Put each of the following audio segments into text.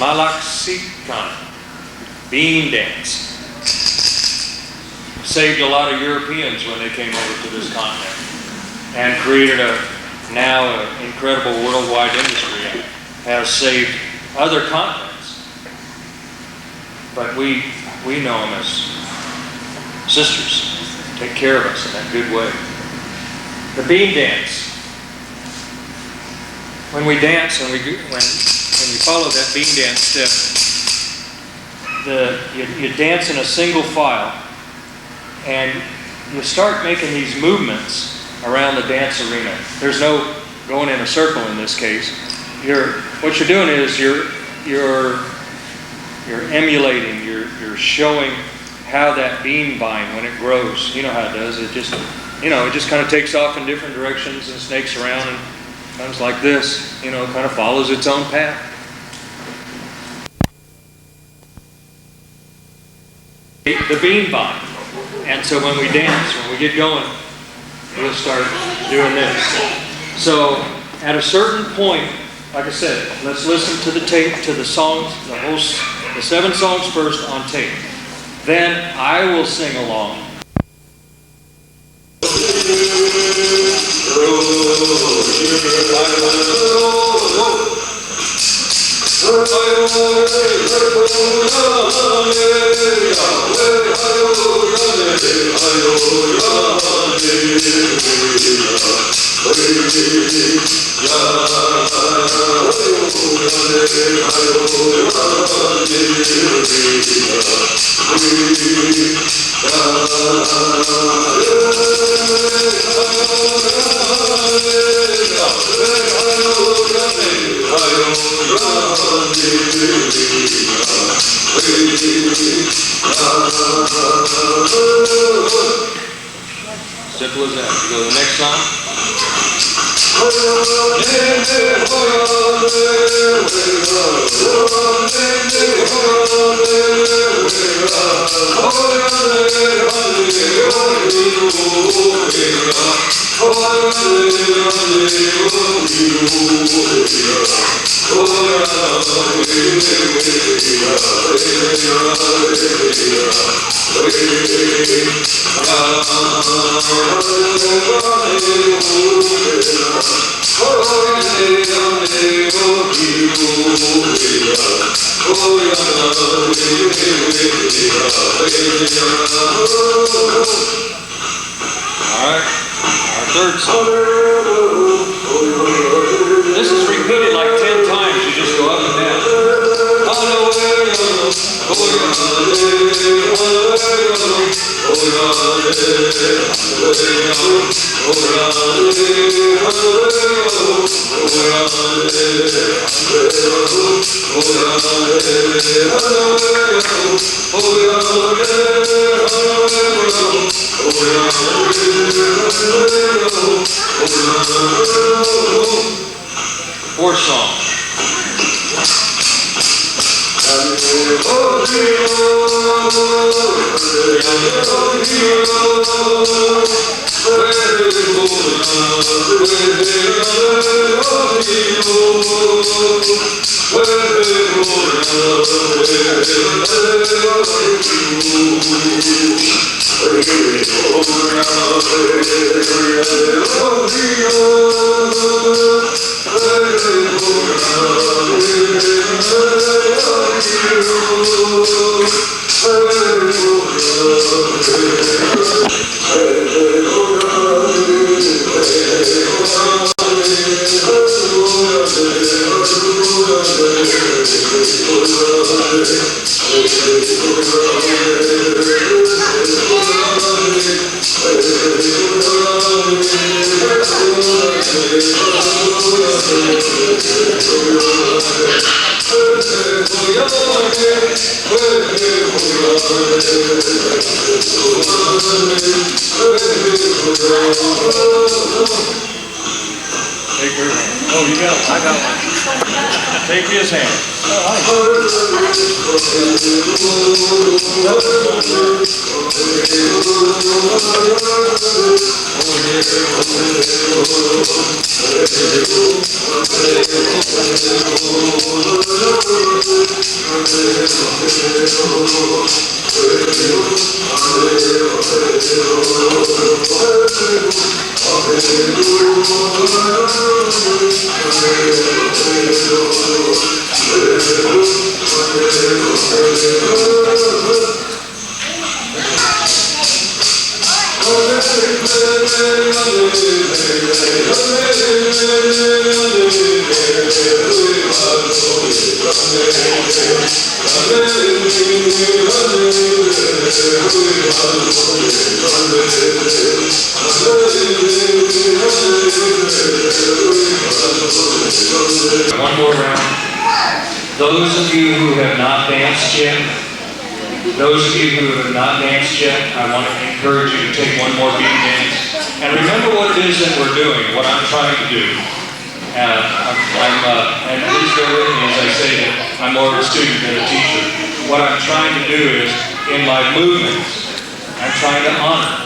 Malaxican bean dance. Saved a lot of Europeans when they came over to this continent and created now an incredible worldwide industry and has saved other continents. But we know them as sisters. Take care of us in that good way. The bean dance. When we dance and when you follow that bean dance step, you dance in a single file, and you start making these movements around the dance arena. There's no going in a circle in this case. What you're doing is you're emulating, you're showing how that bean vine, when it grows, you know how it does. It just kind of takes off in different directions and snakes around and comes like this, kind of follows its own path. The bean vine. And so when we dance, when we get going, we'll start doing this. So at a certain point, like I said, let's listen to the tape, to the songs, the 7 songs first on tape. Then I will sing along. Simple as that. You go to the next song. Alright, our third song. This is repeated like 10 times. You just go up and down. Fourth song. Take her hand. Oh, you got it. I got one. Take his hand. One more round. Those of you who have not danced yet, I want to encourage you to take one more beat dance. And remember what it is that we're doing, what I'm trying to do. And please bear with me as I say that I'm more of a student than a teacher. What I'm trying to do is, in my movements, I'm trying to honor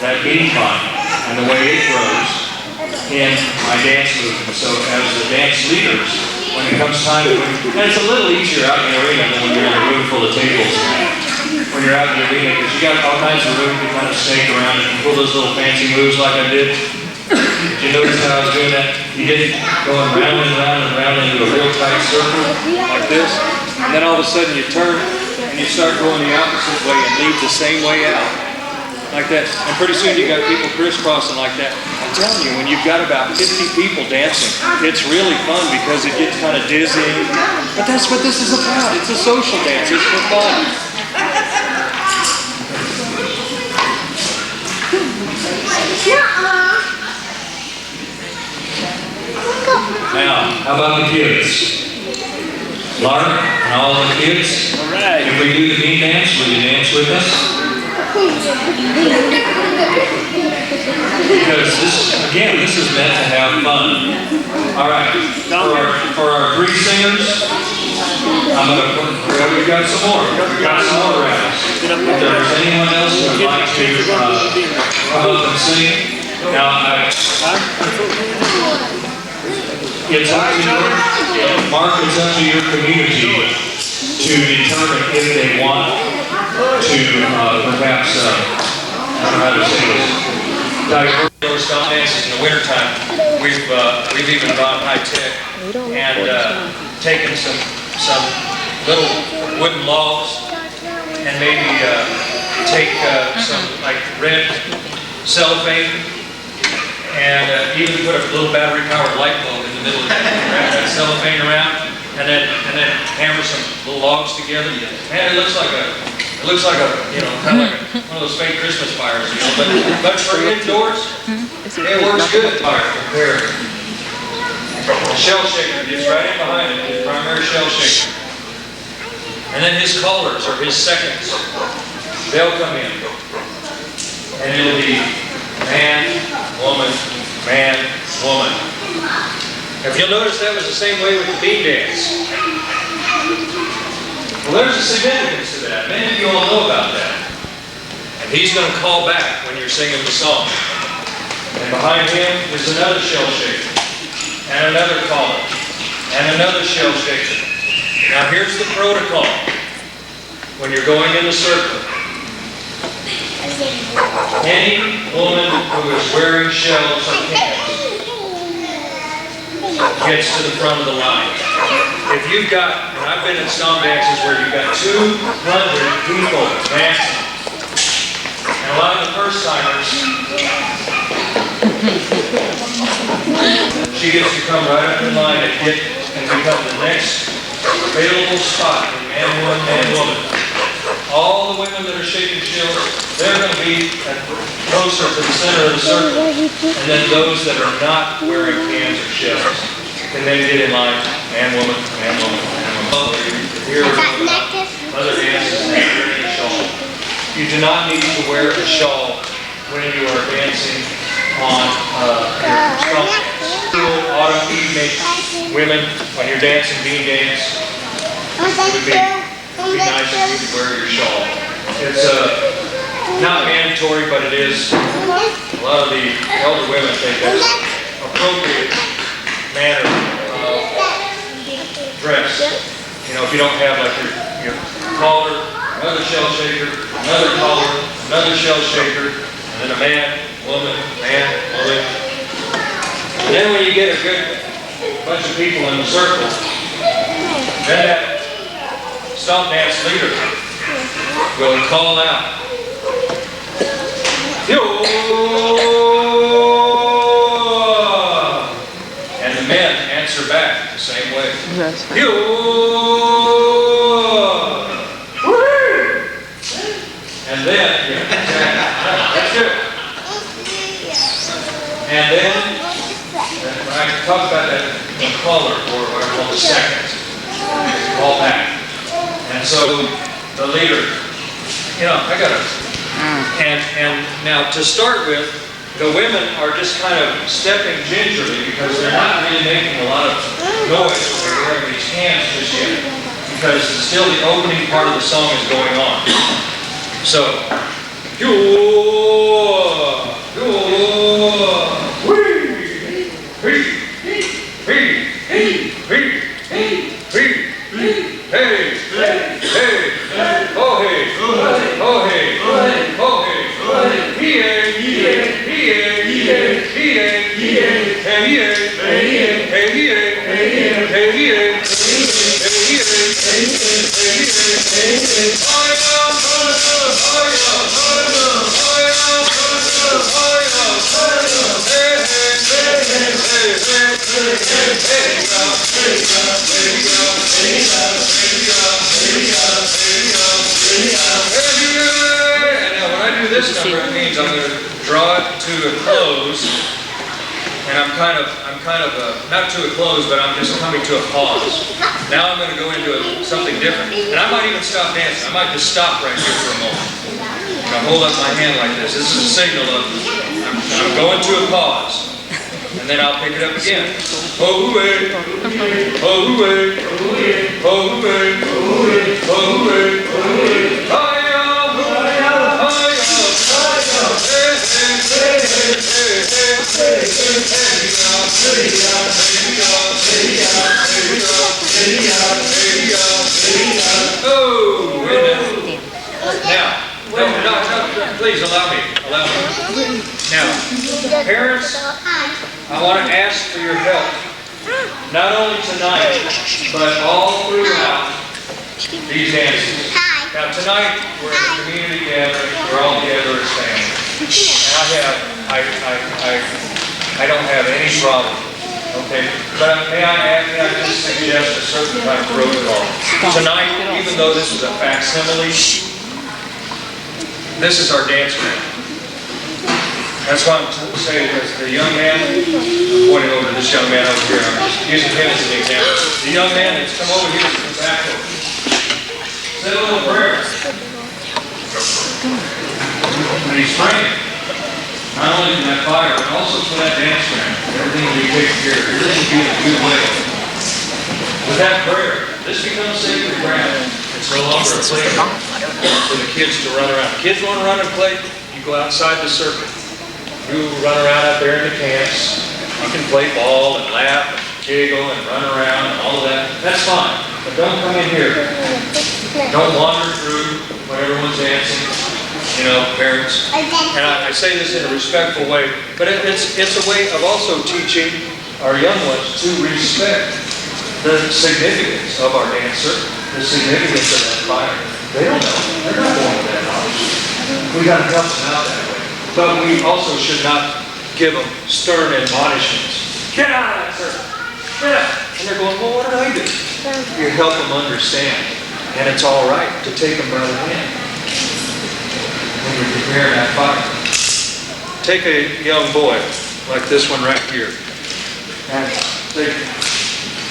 that beat time and the way it grows in my dance movement. So as the dance leaders, when it comes time to, and it's a little easier out in the arena than when you're in a room full of tables. When you're out in the arena, because you got all kinds of room to kind of snake around and pull those little fancy moves like I did. Did you notice how I was doing that? You did going round and round and round into a real tight circle like this, and then all of a sudden you turn and you start going the opposite way and leave the same way out. Like that. And pretty soon you got people crisscrossing like that. I'm telling you, when you've got about 50 people dancing, it's really fun because it gets kind of dizzying. But that's what this is about. It's a social dance. It's for fun. Now, how about the kids? Lark and all the kids? All right. If we do the beat dance, will you dance with us? Because this is meant to have fun. All right. For our three singers, we've got some more. We've got some more rounds. If there's anyone else who would like to come up and sing, now it's up to you, Mark, it's up to your community to determine if they want to perhaps, I don't know how to say this, divert those stomp dances in the wintertime. We've even gone high tech and taken some little wooden logs and maybe take some like red cellophane and even put a little battery-powered light bulb in the middle of that, wrap that cellophane around, and then hammer some little logs together. Man, it looks like a kind of like one of those fake Christmas fires, you know. But for indoors, it works good. Fire compared. The shell shaker gets right in behind it, his primary shell shaker, and then his callers or his seconds, they'll come in, and it'll be man, woman, man, woman. If you'll notice, that was the same way with the beat dance. Well, there's a significance to that. Many of you all know about that. And he's going to call back when you're singing the song. And behind him is another shell shaker, and another caller, and another shell shaker. Now here's the protocol when you're going in a circle. Any woman who is wearing shells or pins gets to the front of the line. If you've got, and I've been in stomp dances where you've got 200 people dancing, and a lot of the first timers, she gets to come right up in line and become the next available spot for man, woman, man, woman. All the women that are shaking shells, they're going to be closer to the center of the circle. And then those that are not wearing cans or shells can then get in line, man, woman, man, woman, man, woman. Here other dances and wearing a shawl. You do not need to wear a shawl when you are dancing on your stomp dance. Autumn evening, women, when you're dancing bean dance, it would be nice if you could wear your shawl. It's not mandatory, but it is. A lot of the elder women think that's appropriate manner of dress. You know, if you don't have like You know, caller, another shell shaker, another caller, another shell shaker, and then a man, woman, woman. And then when you get a good bunch of people in the circle, then that stomp dance leader will call out, yo! And the men answer back the same way. Yo! And then, that's it. And then, when I talk about that caller, or what I call the seconds, call back. And so the leader, you know, I gotta, and now to start with, the women are just kind of stepping gingerly because they're not really making a lot of noise when they're wearing these hands just yet, because still the opening part of the song is going on. So, this number, it means I'm going to draw it to a close, and I'm kind of not to a close, but I'm just coming to a pause. Now I'm going to go into something different, and I might even stop dancing. I might just stop right here for a moment. And I hold up my hand like this. This is a signal of I'm going to a pause, and then I'll pick it up again. Oh, way, oh, way, oh, way, oh, way, oh, now, no, please allow me. Now, parents, I want to ask for your help, not only tonight, but all throughout these dances. Now, tonight, we're in a community gathering, we're all together as family. And I don't have any problem, okay? But may I just suggest a certain type of protocol? Tonight, even though this is a facsimile, this is our dance group. That's why I'm saying this. The young man, I'm pointing over to this young man over here, I'm just using him as an example. The young man that's come over here to the back over. Say a little prayer. And he's praying. Not only for that fire, but also for that dance ground. Everything will be taken care of. Everything will be in a good way. With that prayer, this becomes sacred ground. It's no longer a playground for the kids to run around. Kids want to run and play, you go outside the circle. You run around out there in the camps. You can play ball and laugh and giggle and run around and all of that. That's fine. But don't come in here. Don't wander through when everyone's dancing. You know, parents, and I say this in a respectful way, but it's a way of also teaching our young ones to respect the significance of our dancer, the significance of that fire. They don't know. They're not born with that knowledge. We got to help them out that way. But we also should not give them stern admonishments. Get out of that circle. Get out. And they're going, well, what did I do? You help them understand. And it's all right to take them by the hand when you're preparing that fire. Take a young boy like this one right here and say,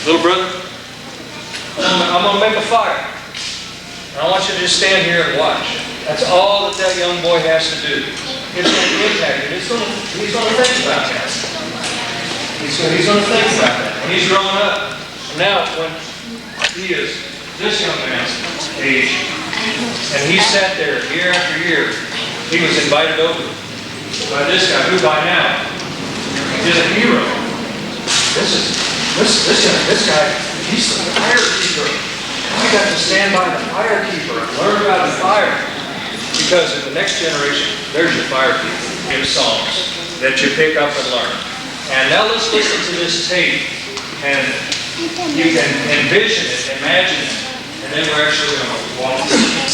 little brother, I'm going to make a fire. And I want you to just stand here and watch. That's all that young boy has to do. It's going to impact him. He's going to think about that. He's going to think about that. And he's growing up. Now, when he is this young man's age, and he sat there year after year, he was invited over by this guy, who by now is a hero. This guy, he's the fire keeper. You got to stand by the fire keeper and learn about the fire. Because in the next generation, there's your fire keeper. Give songs that you pick up and learn. And now let's listen to this tape, and you can envision it, imagine it, and then we're actually going to walk through it.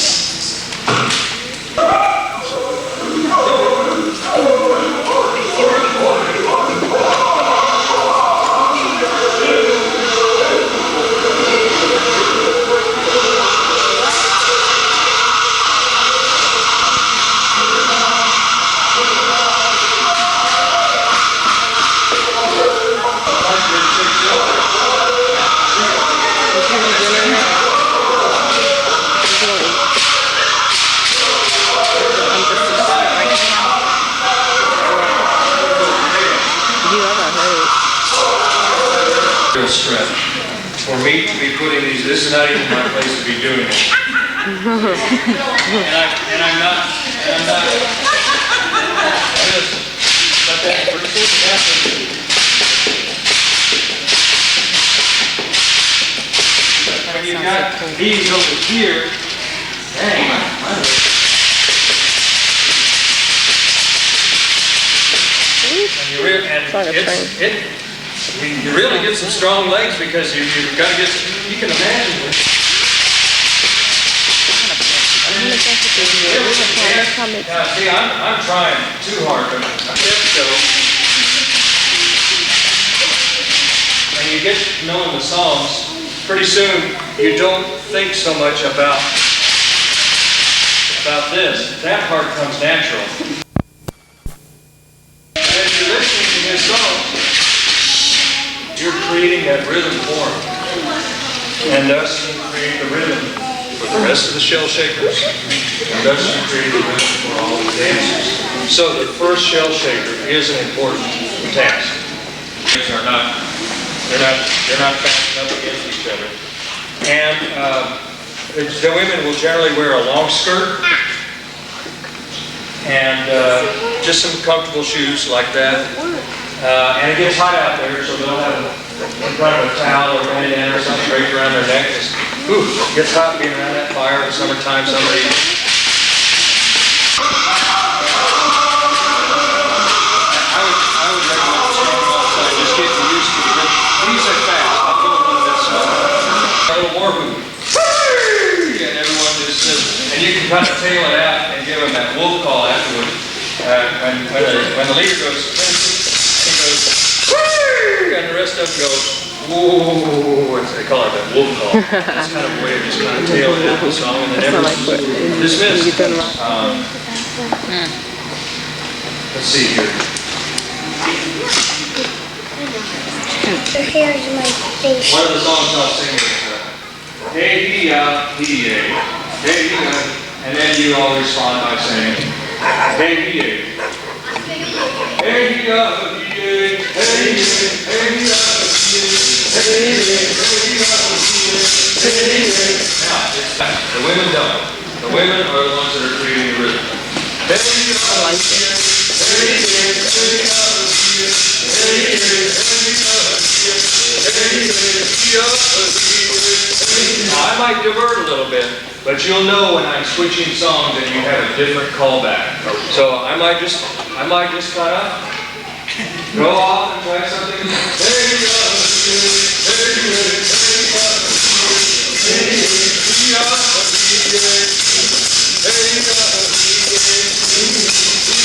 Stretch. For me to be putting these, this is not even my place to be doing it. and I'm not, just let that persist happen. And you've got these over here. Dang, you really get some strong legs because you've got to get, you can imagine it. See, I'm trying too hard, but so. And you get knowing the songs, pretty soon you don't think so much about this. That part comes natural. And as you're listening to his songs, you're creating that rhythm for him. And thus you create the rhythm for the rest of the shell shakers. And thus you create the rhythm for all the dancers. So the first shell shaker is an important task. They're not backing up against each other. And the women will generally wear a long skirt and just some comfortable shoes like that. And it gets hot out there, so they'll have a towel or bandana or something draped around their neck. It gets hot being around that fire in the summertime, summer evening. I would recommend standing outside, just getting used to it. These are fast. I'll go a little bit slower. A little more movement. And everyone just says, and you can kind of tail it out and give them that wolf call afterward. When the leader goes, and the rest of them go, whoa, they call it that wolf call. It's kind of a way of just kind of tailing out the song and then everyone's dismissed. Let's see here. Here's my face. One of the songs I'll sing is, hey, he-ya, he-yay, hey, he-ya, and then you all respond by saying, hey, he-yay. Hey, he-ya, he-yay, hey, hey, hey-ya, now, it's back. The women don't. The women are the ones that are creating the rhythm. I might divert a little bit, but you'll know when I'm switching songs and you have a different callback. So I might just kind of go off and try something.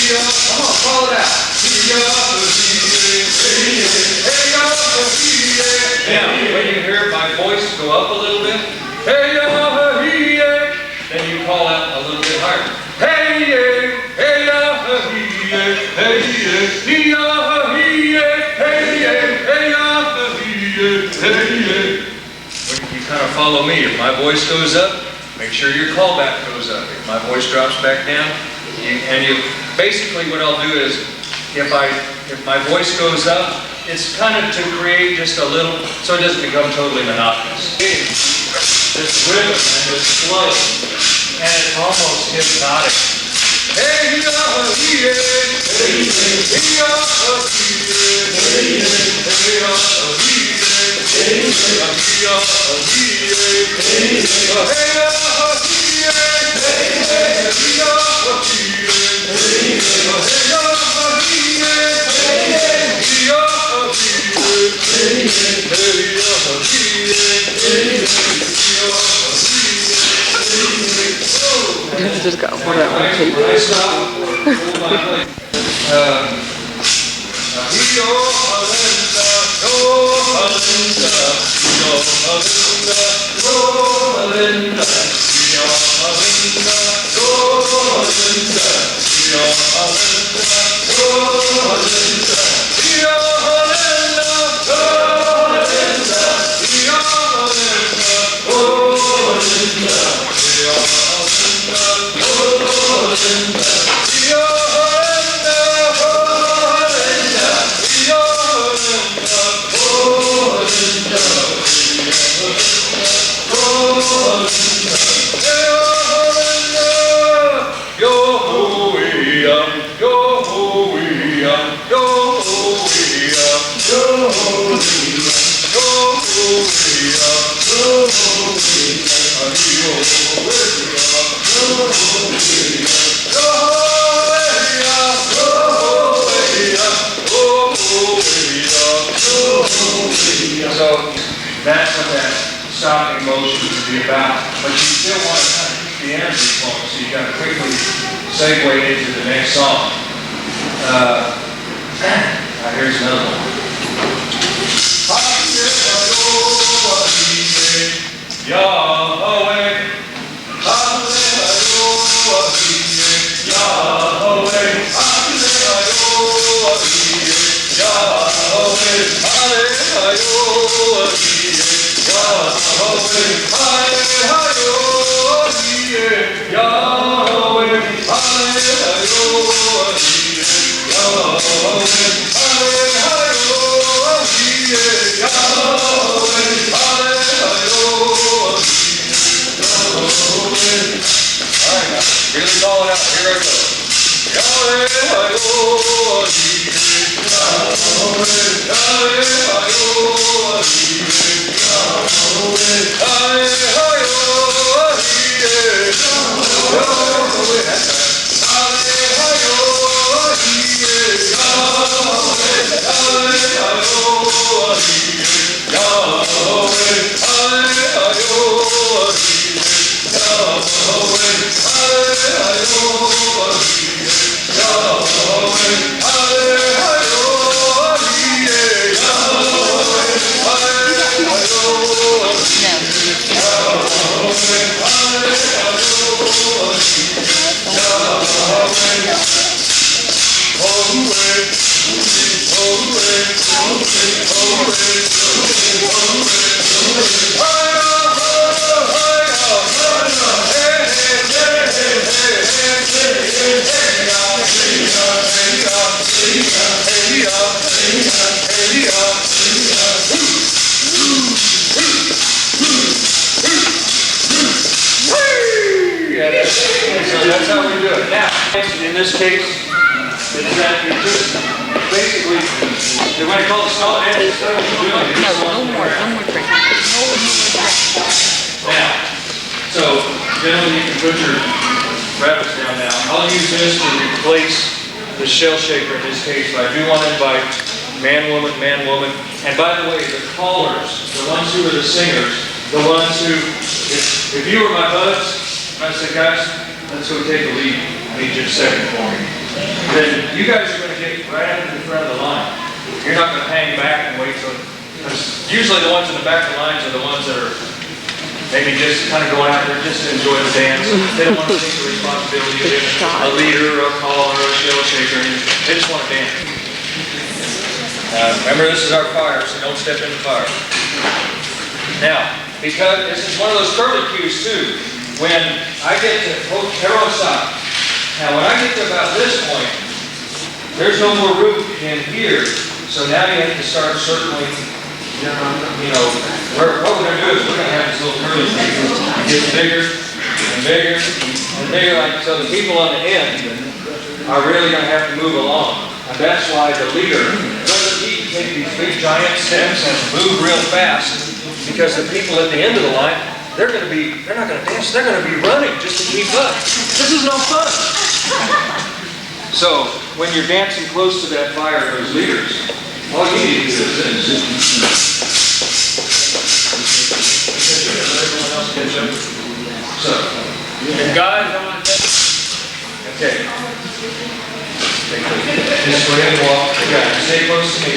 Come on, call it out. Now, when you hear my voice go up a little bit, then you call out a little bit higher. When you kind of follow me, if my voice goes up, make sure your callback goes up. If my voice drops back down, basically what I'll do is, if my voice goes up, it's kind of to create just a little, so it doesn't become totally monotonous. This rhythm and this flow, and it's almost hypnotic. Just got one that one tape. So that's what that stopping motion would be about. But you still want to kind of keep the energy flowing, so you got to quickly segue into the next song. Here's another one. Really call it out. Here I go. That's how we do it. Now, in this case, it's that you just basically, they want to call it solid edge. No more drink. Now, so generally you can put your rabbits down now. I'll use this to replace the shell shaker in this case, but I do want to invite man, woman, and by the way, the callers, the ones who are the singers, the ones who, if you were my buds, I said, guys, let's go take a lead. I need you to second for me. Then you guys are going to get right up to the front of the line. You're not going to hang back and wait till, because usually the ones in the back of the lines are the ones that are maybe just kind of going out there just to enjoy the dance. They don't want to take the responsibility of being a leader, or a caller, or a shell shaker. They just want to dance. Remember, this is our fire, so don't step in the fire. Now, because this is one of those curlicues too. When I get to, everyone stop. Now when I get to about this point, there's no more room in here, so now you have to start circling, you know, what we're going to do is we're going to have this little curly thing. It gets bigger and bigger and bigger, like, so the people on the end are really going to have to move along. And that's why the leader doesn't need to take these big giant steps and move real fast, because the people at the end of the line they're not gonna dance, they're gonna be running just to keep up. This is no fun. So, when you're dancing close to that fire, those leaders, all you need to do is this. Everyone else catch up. So, and guys, I want to okay. Just go ahead and walk. Yeah, stay close to me.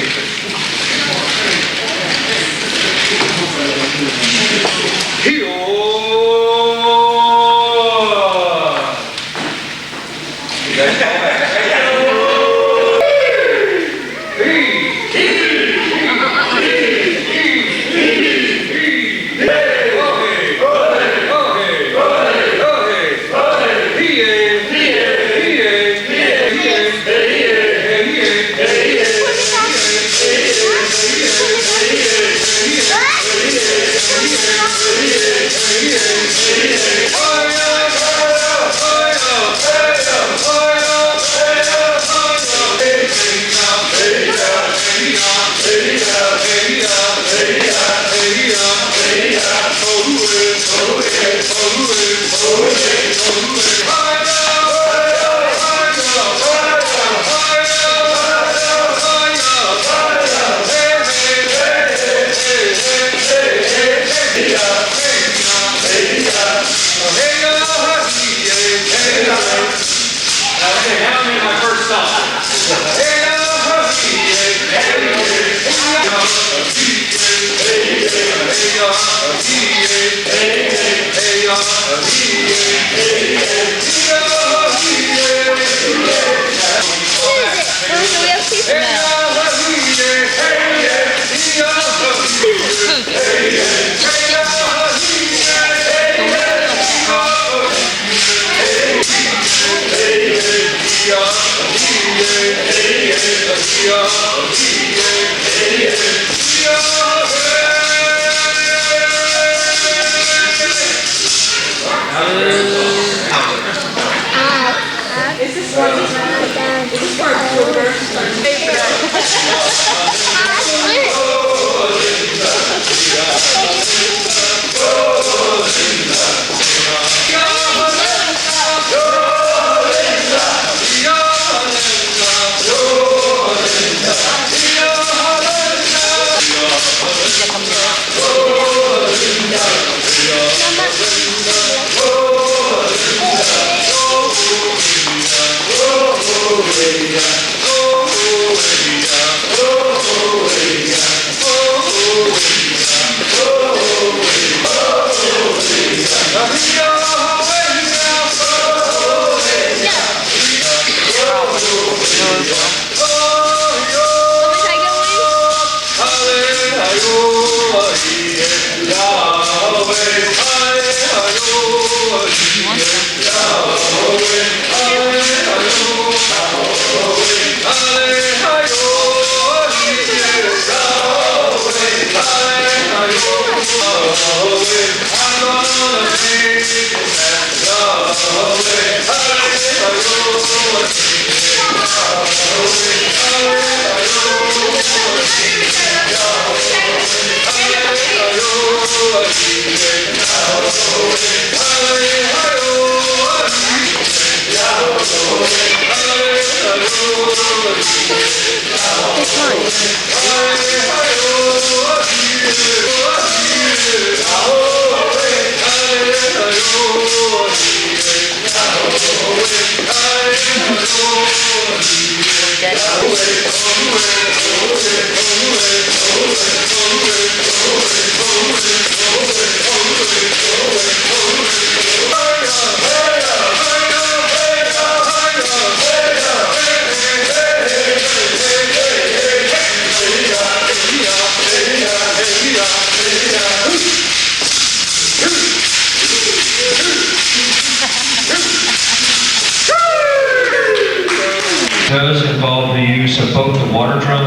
Does involve the use of both the water drum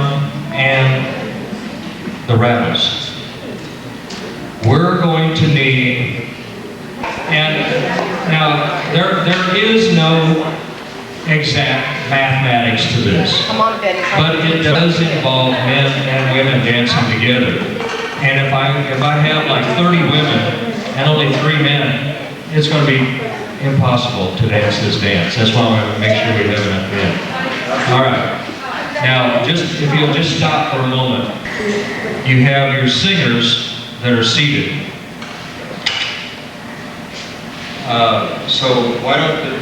and the rattles. We're going to need, and now there is no exact mathematics to this, but it does involve men and women dancing together. And if I have like 30 women and only 3 men, it's going to be impossible to dance this dance. That's why I want to make sure we have enough men. All right. Now, if you'll just stop for a moment, you have your singers that are seated. So why don't the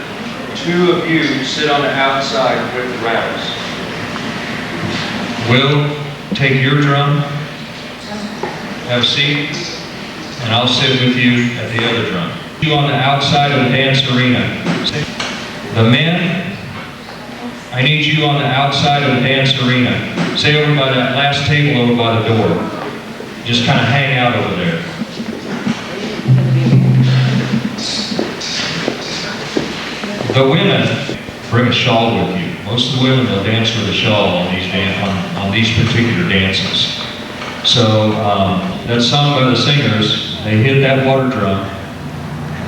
2 of you sit on the outside with the rattles? We'll take your drum, have a seat, and I'll sit with you at the other drum. You on the outside of the dance arena. The men, I need you on the outside of the dance arena. Stay over by that last table over by the door. Just kind of hang out over there. The women, bring a shawl with you. Most of the women will dance with a shawl on these particular dances. So that's sung by the singers. They hit that water drum,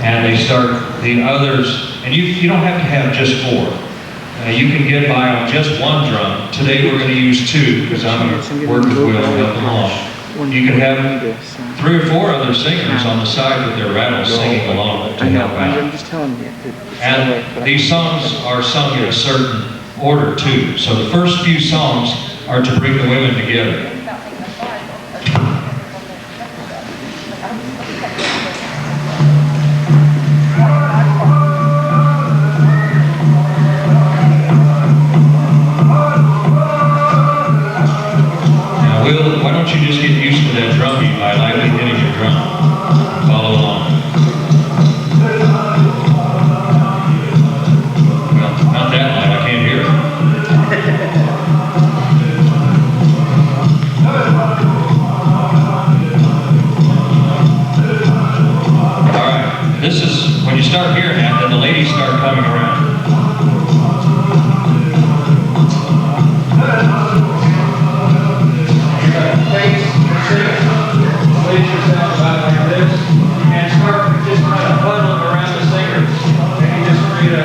and they start the others. And you don't have to have just 4. You can get by on just 1 drum. Today we're going to use 2 because I'm going to work with Will and help them along. You can have 3 or 4 other singers on the side with their rattles singing along to help out. I'm just telling you. And these songs are sung in a certain order too. So the first few songs are to bring the women together. Why don't you just get used to that drum beat by lightly hitting your drum? Follow along. Well, not that loud, I can't hear it. All right, this is, when you start hearing that, then the ladies start coming around. Place yourself about like this and start just kind of huddling around the singers. And you just create a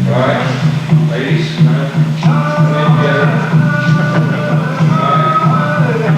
all right, ladies, come in together. All right.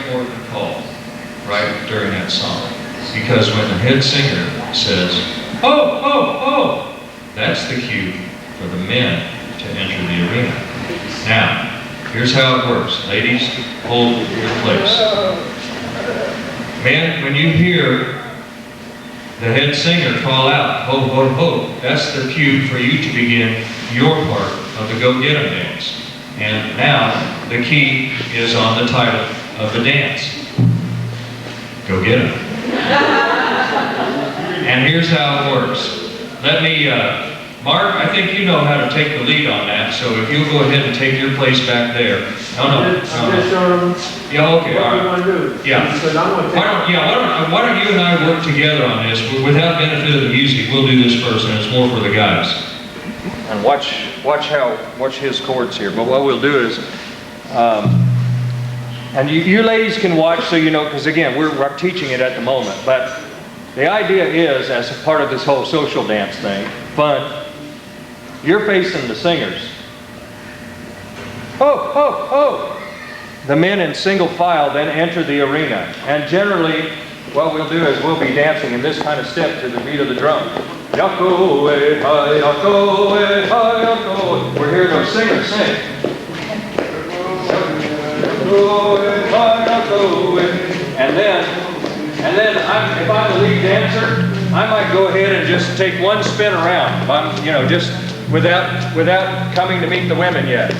important call right during that song. Because when the head singer says, "Oh, oh, oh," that's the cue for the men to enter the arena. Now, here's how it works. Ladies, hold your place. Men, when you hear the head singer call out, "Ho, ho, ho," that's the cue for you to begin your part of the Go Get 'Em dance. And now, the key is on the title of the dance. Go Get 'Em. And here's how it works. Let me, Mark, I think you know how to take the lead on that, so if you'll go ahead and take your place back there. No. Yeah, okay, all right. Yeah. Why don't you and I work together on this? Without benefit of the music, we'll do this first, and it's more for the guys. And watch his chords here. But what we'll do is, and you ladies can watch so you know, because again, we're teaching it at the moment. But the idea is, as a part of this whole social dance thing, fun, you're facing the singers. Oh, oh, oh! The men in single file then enter the arena. And generally, what we'll do is we'll be dancing in this kind of step to the beat of the drum. Yako, eh, hi, yako, eh, hi, yako. We're hearing those singers sing. And then if I'm the lead dancer, I might go ahead and just take one spin around. If I'm, just without coming to meet the women yet.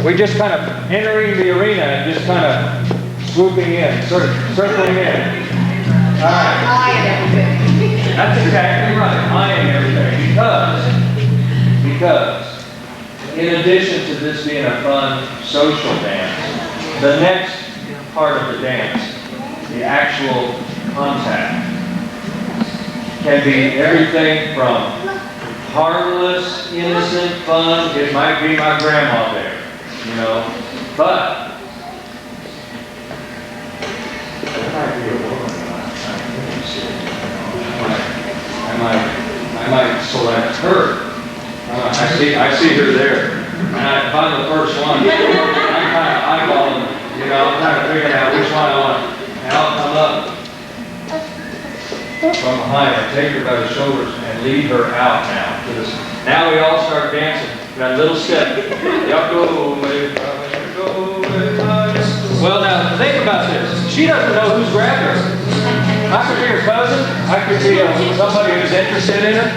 We just kind of entering the arena and just kind of swooping in, circling in. All right. That's exactly right. Eyeing everything because in addition to this being a fun social dance, the next part of the dance, the actual contact, can be everything from harmless, innocent fun. It might be my grandma there, but it might be a woman. I might select her. I see her there. And if I'm the first one, I'm kind of eyeballing, I'm kind of figuring out which one I want. And I'll come up from behind and take her by the shoulders and lead her out now. Now we all start dancing. That little step. Well, now think about this. She doesn't know who's grabbed her. I could be her cousin. I could be somebody who's interested in her.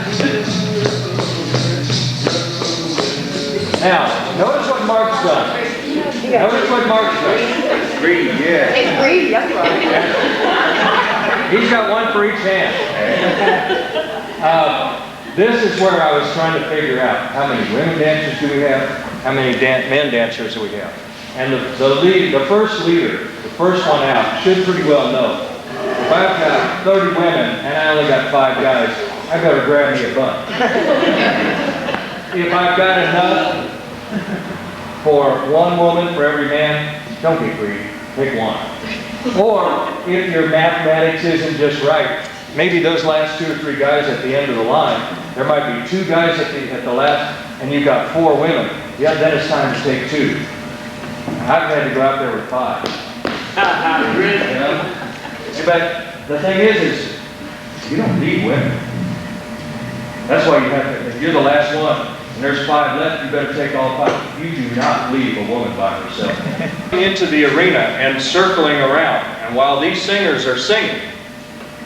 Now, notice what Mark's done. Notice what Mark's done. Greed, yeah. It's greedy, that's right. He's got one for each hand. This is where I was trying to figure out how many women dancers do we have, how many men dancers do we have. And the first leader, the first one out, should pretty well know. If I've got 30 women and I only got 5 guys, I better grab me a bunch. If I've got enough for one woman for every man, don't get greedy, pick one. Or if your mathematics isn't just right, maybe those last 2 or 3 guys at the end of the line, there might be 2 guys at the last, and you've got 4 women. Yeah, then it's time to take 2. I've had to go out there with 5. But the thing is you don't need women. That's why you have to, if you're the last one, and there's 5 left, you better take all 5. You do not leave a woman by herself. Into the arena and circling around, and while these singers are singing,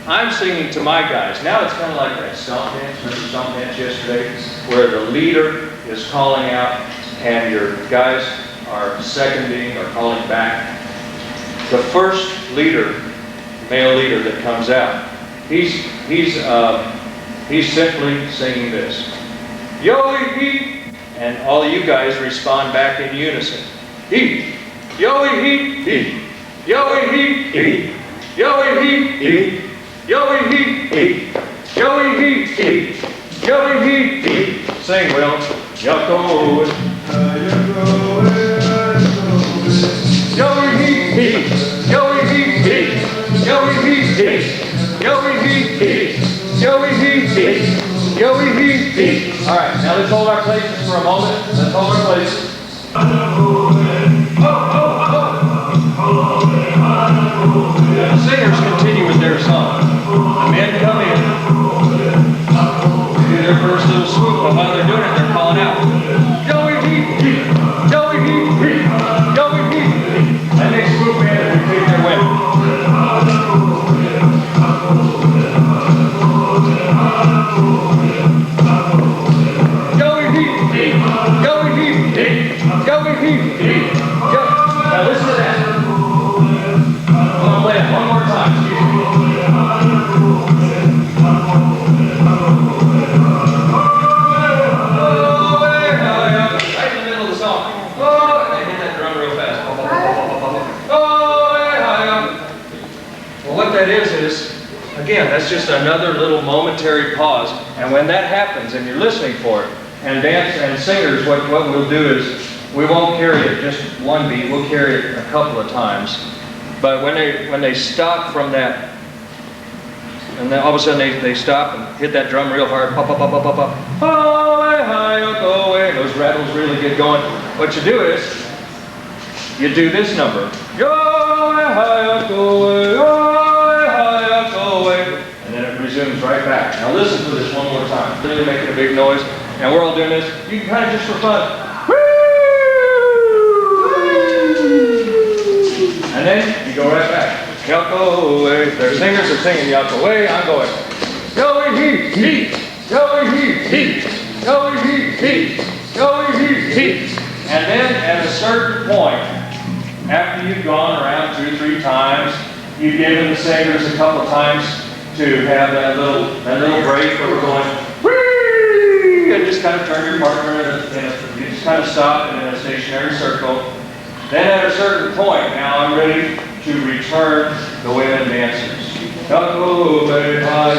I'm singing to my guys. Now it's kind of like that stomp dance. Remember stomp dance yesterday? Where the leader is calling out and your guys are seconding or calling back. The first leader, male leader that comes out, he's simply singing this. Yo-ee-hee! And all of you guys respond back in unison. Hee! Yo-ee-hee! Yo-ee-hee! Yo-ee-hee! Yo-ee-hee! Yo-ee-hee! Yo-ee-hee! Sing, Will. Yo-go! Yo-ee-hee! Yo-ee-hee! Yo-ee-hee! Yo-ee-hee! Yo-ee-hee! Yo-ee-hee! All right, now let's hold our places for a moment. Let's hold our places. again, that's just another little momentary pause. And when that happens and you're listening for it, and dance and singers, what we'll do is we won't carry it just one beat, we'll carry it a couple of times. But when they stop from that, and then all of a sudden they stop and hit that drum real hard, pop, pop, pop, pop, pop, pop, oh, hi, go away, and those rattles really get going. What you do is, you do this number, go away, go away, and then it resumes right back. Now listen to this one more time, really making a big noise, and we're all doing this, you can kind of just for fun. And then you go right back. Go away. Their singers are singing Yuck away. I'm going. Go he he. Go he he. Go he he. Go he he. And then at a certain point, after you've gone around 2 or 3 times, you've given the singers a couple times to have that little break where we're going. Whee! And just kind of turn your partner you just kind of stop in a stationary circle. Then at a certain point, now I'm ready to return the women dancers. Go away, hi.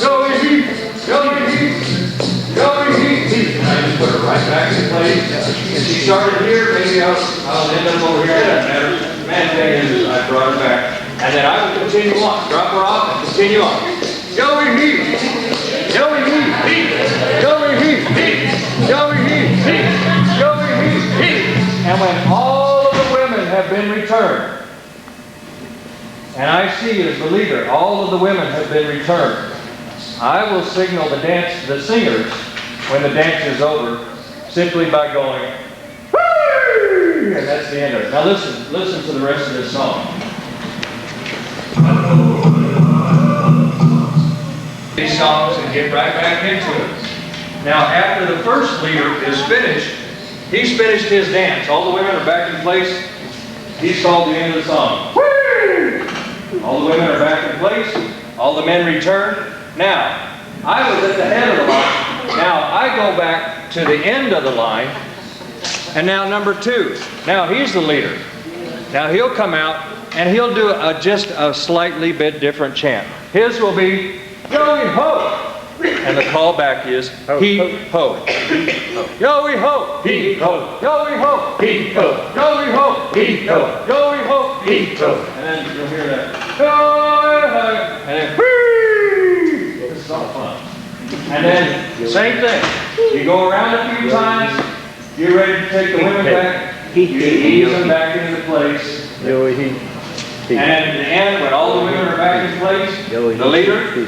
Go he, go he, go he. And I just put her right back in place. If she started here, maybe I'll end up over here. It doesn't matter. The main thing is I brought her back. And then I will continue on. Drop her off and continue on. Go he, go he, go he, go he, go he. And when all of the women have been returned, and I see as the leader, all of the women have been returned, I will signal the singers when the dance is over, simply by going, whee! And that's the end of it. Now listen to the rest of this song. These songs and get right back into it. Now after the first leader is finished, he's finished his dance. All the women are back in place. He's called the end of the song. Whee! All the women are back in place. All the men return. Now, I was at the head of the line. Now, I go back to the end of the line. And now number 2. Now, he's the leader. Now, he'll come out and he'll do just a slightly bit different chant. His will be, yo-ho! And the callback is, he-ho. Yo-ho! He-ho! Yo-ho! He-ho! Yo-ho! He-ho! Yo-ho! He-ho! And then you'll hear that. Yo-ho! And then, whee! This is all fun. And then, same thing. You go around a few times, you're ready to take the women back, you ease them back into place. And at the end, when all the women are back in place, the leader,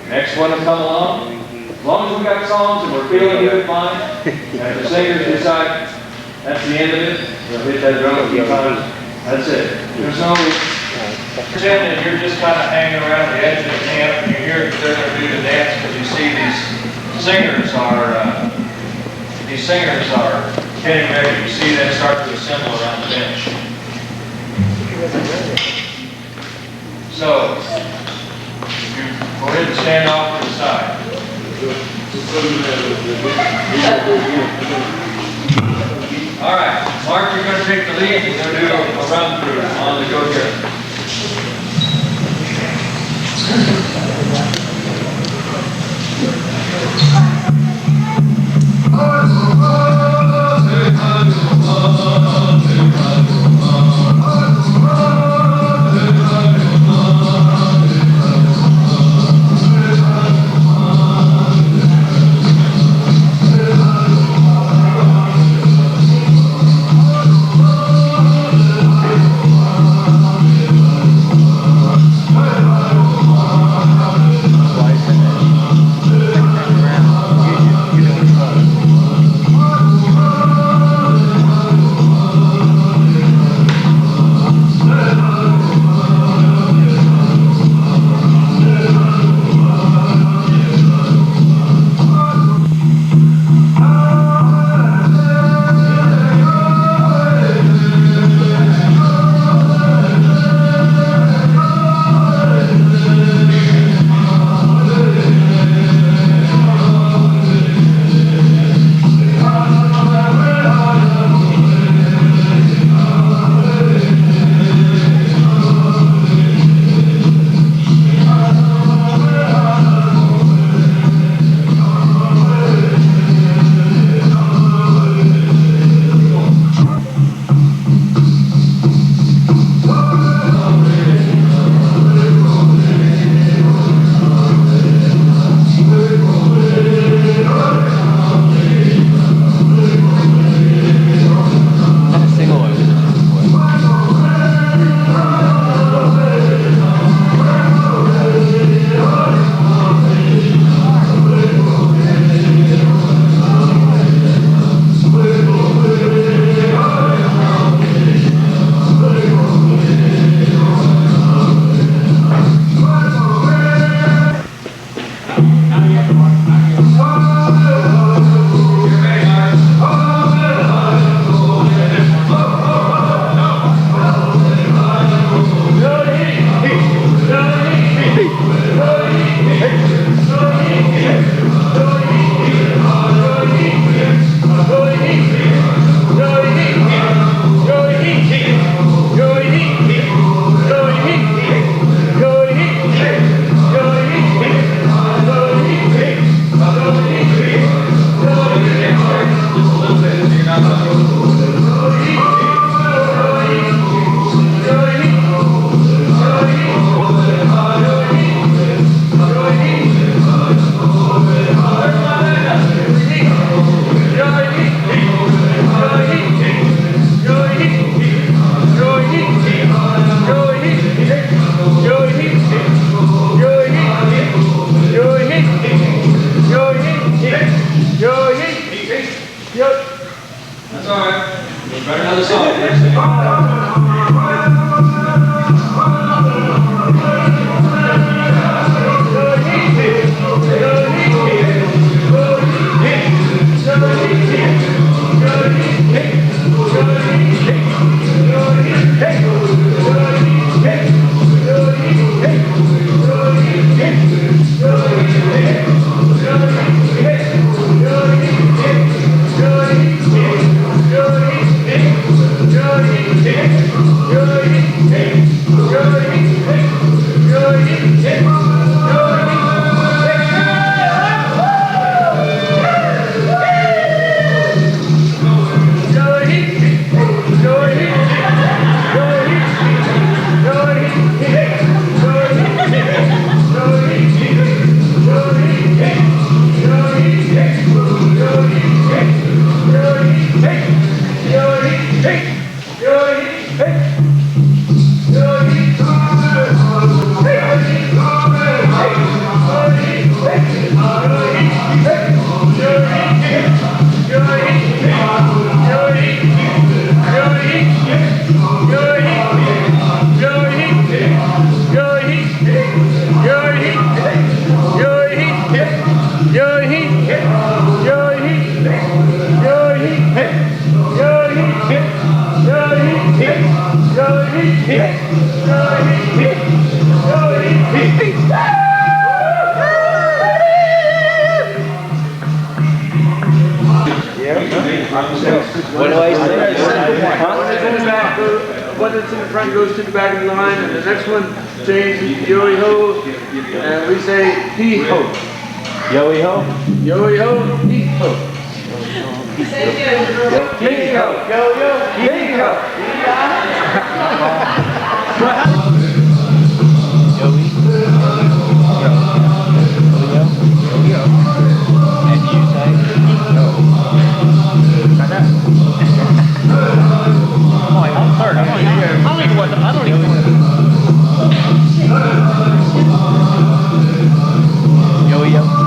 next one will come along. As long as we got songs and we're feeling good, fine. And if the singers decide that's the end of it, they'll hit that drum a few times. That's it. There's no pretend that you're just kind of hanging around the edge of the camp and you hear that they're going to do the dance because you see these singers are getting ready. You see them start to assemble around the bench. So, you go ahead and stand off to the side. All right, Mark, you're going to take the lead. You're going to do a run through on the go here. What do I say? One that's in the front goes to the back of the line, and the next one says yo-ho, and we say hee-ho. Yo-ho? Yo-ho, hee-ho. Hee-ho. Yo-yo, hee-ho. And you say? I'm third. I don't even want Yo-yo.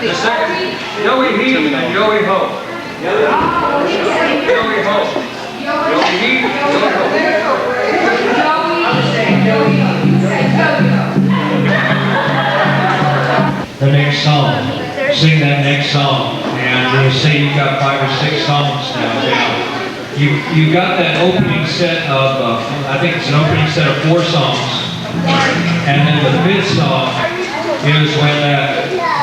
The second, Yowie He and Yowie Ho. Yowie Ho. Yowie He, Yowie Ho. The next song. Sing that next song. And you'll see you've got 5 or 6 songs now down. You got that opening set of, I think it's an opening set of 4 songs. And then the 5th song is when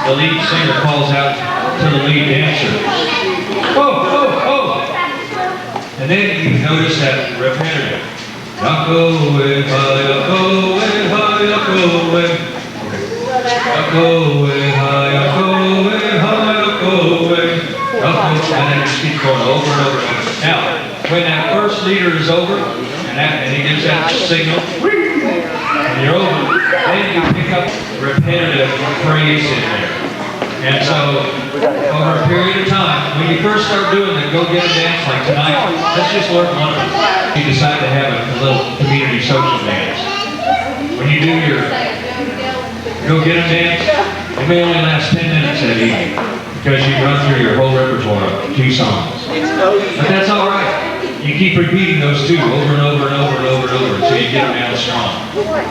the lead singer calls out to the lead dancer. Oh, oh, oh! And then you notice that repetitive. Yako-we, ha-yako-we, ha-yako-we. Yako-we, ha-yako-we, ha-yako-we. And then you just keep going over and over and over. Now, when that first leader is over, and he gives that signal, and you're over, then you pick up repetitive phrase in there. And so, over a period of time, when you first start doing the go-get a dance like tonight, let's just learn one of them. You decide to have a little community social dance. When you do your go-get a dance, it may only last 10 minutes that evening, because you run through your whole repertoire of 2 songs. But that's all right. You keep repeating those 2 over and over and over and over and over until you get them down strong.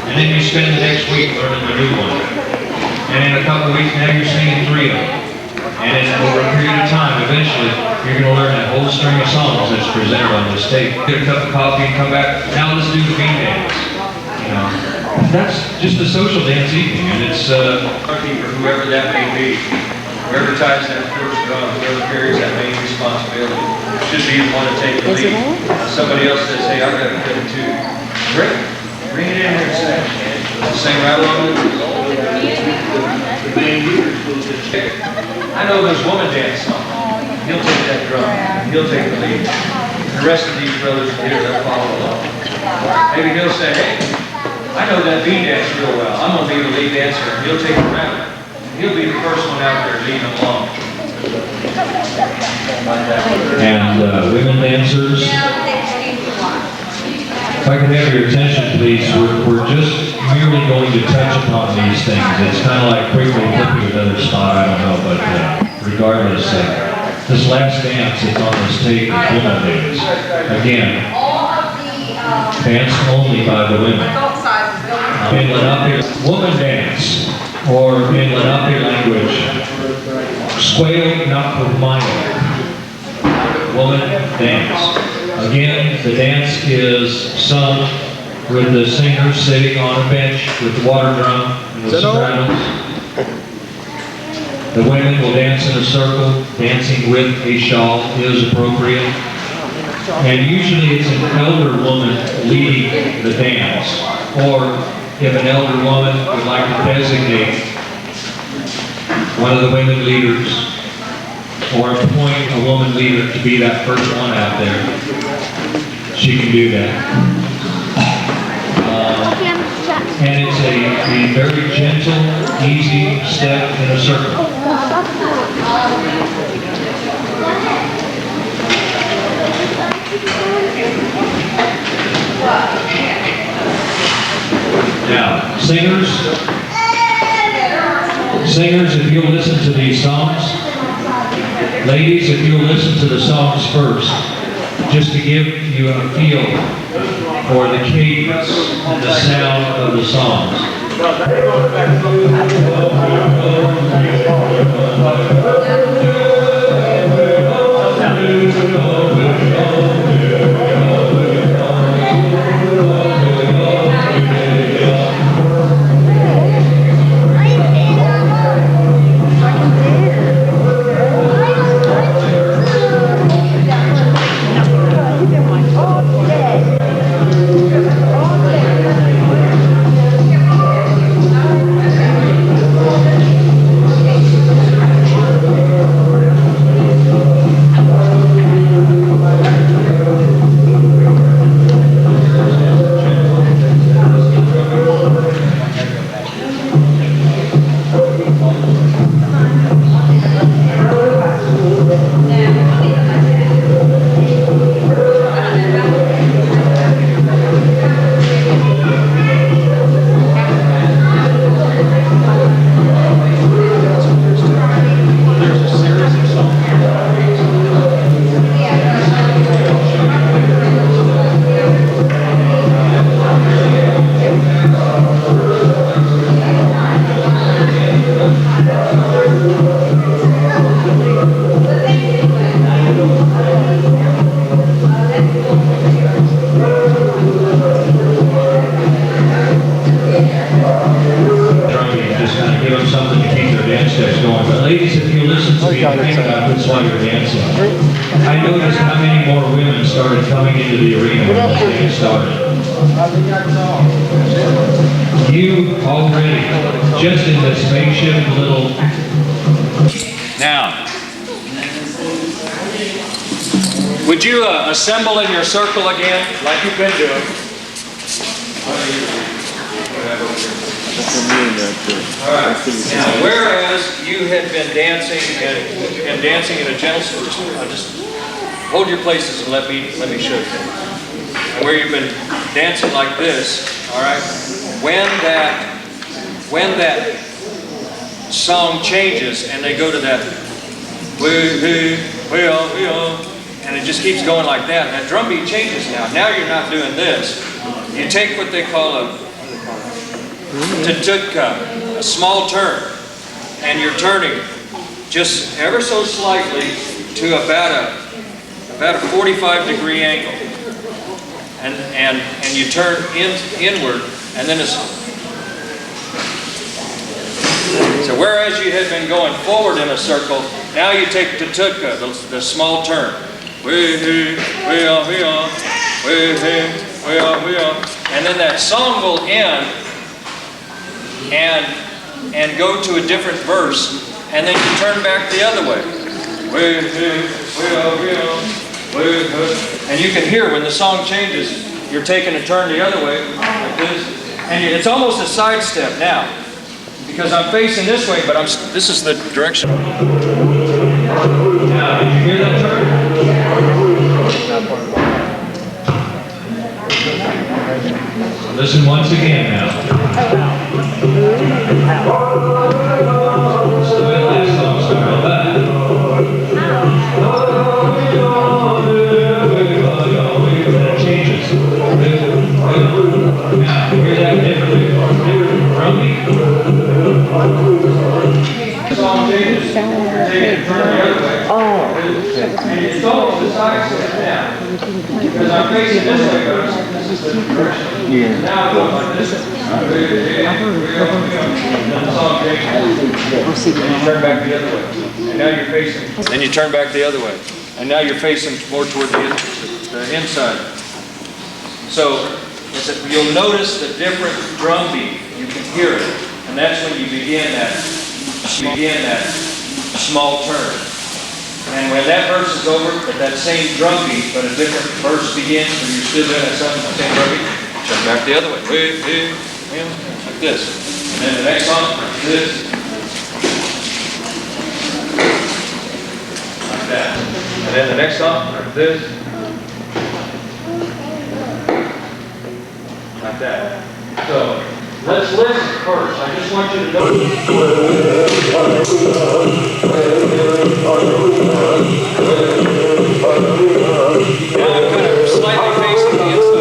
And then you spend the next week learning the new one. And in a couple of weeks, now you're singing 3 of them. And then over a period of time, eventually, you're going to learn that whole string of songs that's presented on this tape. Get a cup of coffee and come back. Now let's do the bean dance. You know, that's just a social dance evening, and it's for whoever that may be. Whoever ties that first drum, whoever carries that main responsibility, should be the one to take the lead. Somebody else says, hey, I've got to fit it too. Great. Bring it in here and sing. Sing right along with it. I know those woman dance songs. He'll take that drum. He'll take the lead. The rest of these brothers here, they'll follow along. Maybe he'll say, hey, I know that bean dance real well. I'm going to be the lead dancer. He'll take the round. He'll be the first one out there leading along. And women dancers, if I could have your attention, please, we're just merely going to touch upon these things. It's kind of like quickly flipping another spot, I don't know, but regardless, this last dance that's on this tape is women dance. Again, dance only by the women. In Lenape, woman dance. Or in Lenape language, squail nakpumaya, woman dance. Again, the dance is sung with the singer sitting on a bench with the water drum and the sopranos. The women will dance in a circle, dancing with a shawl is appropriate. And usually it's an elder woman leading the dance, or if an elder woman would like to designate one of the women leaders or appoint a woman leader to be that first one out there, she can do that. And it's a very gentle, easy step in a circle. Now, singers, if you'll listen to these songs, ladies, if you'll listen to the songs first, just to give you a feel for the cadence and the sound of the songs. I noticed how many more women started coming into the arena when this thing started. You already, just in the spaceship little... Now, would you assemble in your circle again, like you've been doing? All right. Now, whereas you had been dancing and dancing in a gentle just hold your places and let me show you. And where you've been dancing like this, all right. When that song changes and they go to that and it just keeps going like that. That drum beat changes now. Now you're not doing this. You take what they call a small turn, and you're turning just ever so slightly to about a 45-degree angle, and you turn inward, and then it's so whereas you had been going forward in a circle, now you take the small turn, and then that song will end and go to a different verse, and then you turn back the other way. And you can hear when the song changes, you're taking a turn the other way, like this, and it's almost a sidestep now, because I'm facing this way, but this is the direction. Now, did you hear that turn? Listen once again now. It's the way last song started. Then it changes. Now, hear that different drum beat? Song changes. Take a turn the other way. And it's almost a sidestep now. Because I'm facing this way, but this is the direction. Yeah. Now it goes like this. And then the song changes. And you turn back the other way. And now you're facing. Then you turn back the other way, and now you're facing more toward the inside. So you'll notice the different drum beat. You can hear it, and that's when you begin that small turn. And when that verse is over, at that same drum beat, but a different verse begins, and you're still doing that same drum beat, turn back the other way. Like this. And then the next song, like this. Like that. And then the next song, like this. Like that. So, let's listen first. I just want you to notice. Now I'm kind of slightly facing the inside.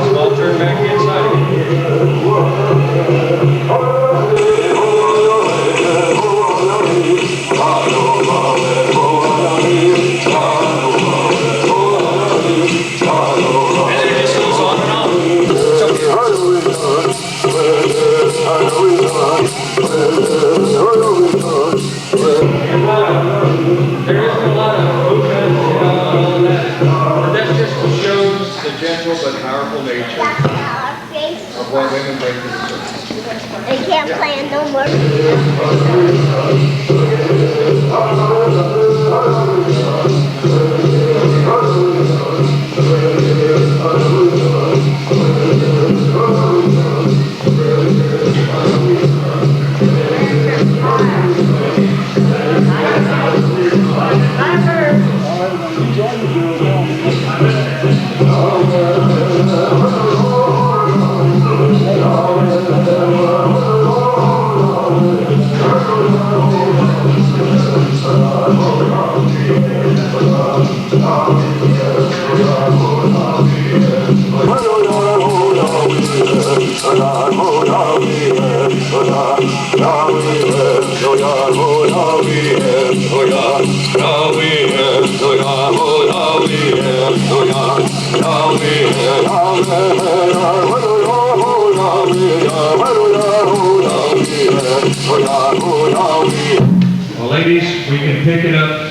Small turn back inside. And then it just goes on and on. So, ahead and break this. I can't play it no more. Well, ladies, we can pick it up.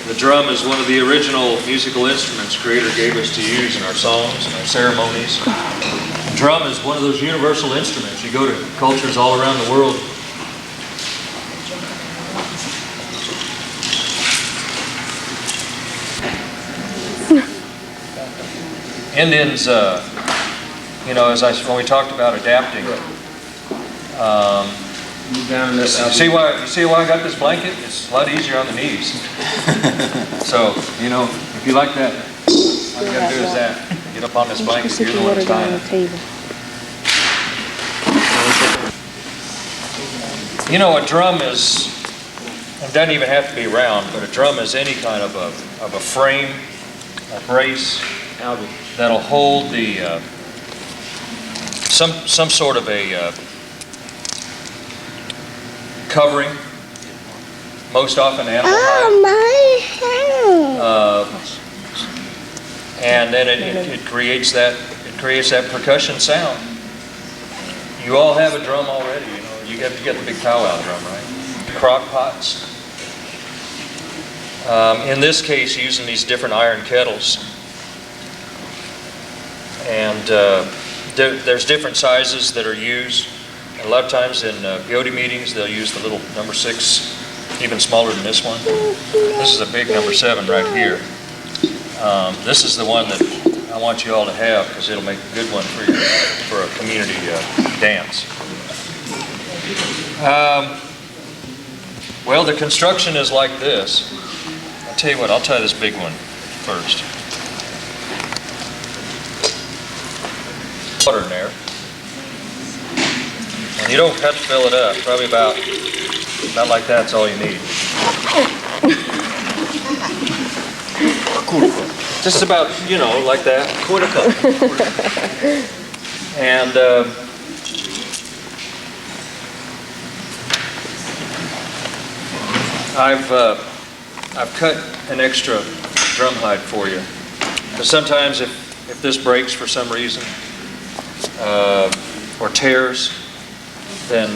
The drum is one of the original musical instruments Creator gave us to use in our songs and our ceremonies. The drum is one of those universal instruments. You go to cultures all around the world. Indians, you know, when we talked about adapting, see why I got this blanket? It's a lot easier on the knees. So, you know, if you like that, all you gotta do is that. Get up on this blanket, you're the one that's tying it. You know, a drum is, it doesn't even have to be round, but a drum is any kind of a frame, a brace, that'll hold the, some sort of a covering, most often animal hide. Oh, my hand. And then it creates that percussion sound. You all have a drum already, you know. You get the big powwow drum, right? Crock pots. In this case, using these different iron kettles. And there's different sizes that are used. A lot of times in peyote meetings, they'll use the little number 6, even smaller than this one. This is a big number 7 right here. This is the one that I want you all to have because it'll make a good one for a community dance. Well, the construction is like this. I'll tell you what, I'll tie this big one first. Water in there. And you don't have to fill it up. Probably about like that's all you need. Just about, you know, like that. Quarter cup. And I've cut an extra drum hide for you. Because sometimes if this breaks for some reason or tears, then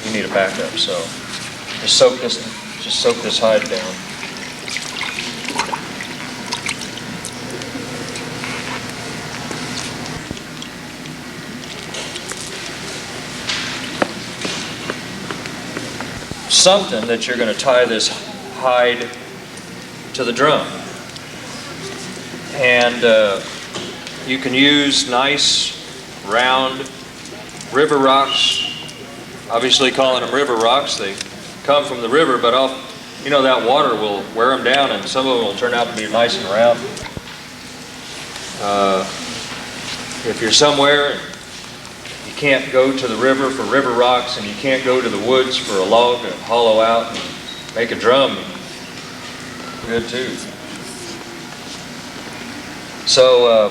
you need a backup. So just soak this hide down. Something that you're going to tie this hide to the drum. And you can use nice round river rocks. Obviously calling them river rocks, they come from the river, but you know, that water will wear them down and some of them will turn out to be nice and round. If you're somewhere and you can't go to the river for river rocks and you can't go to the woods for a log to hollow out and make a drum, good too. So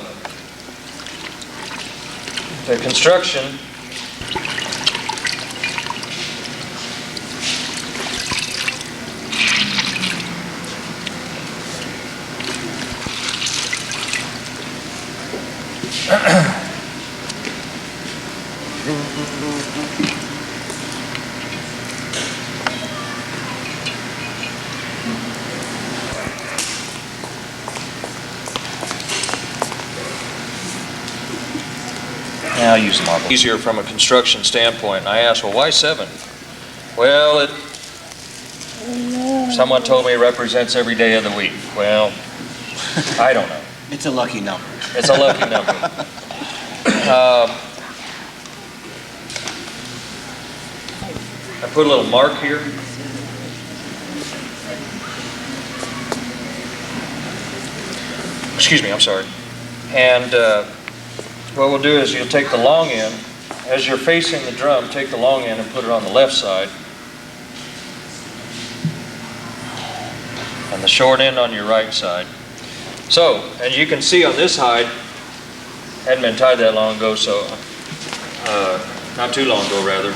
the construction Now I'll use the marble. Easier from a construction standpoint. And I asked, well, why 7? Well, someone told me it represents every day of the week. Well, I don't know. It's a lucky number. It's a lucky number. I put a little mark here. Excuse me, I'm sorry. And what we'll do is you'll take the long end. As you're facing the drum, take the long end and put it on the left side. And the short end on your right side. So, and you can see on this side, hadn't been tied that long ago, so, not too long ago rather.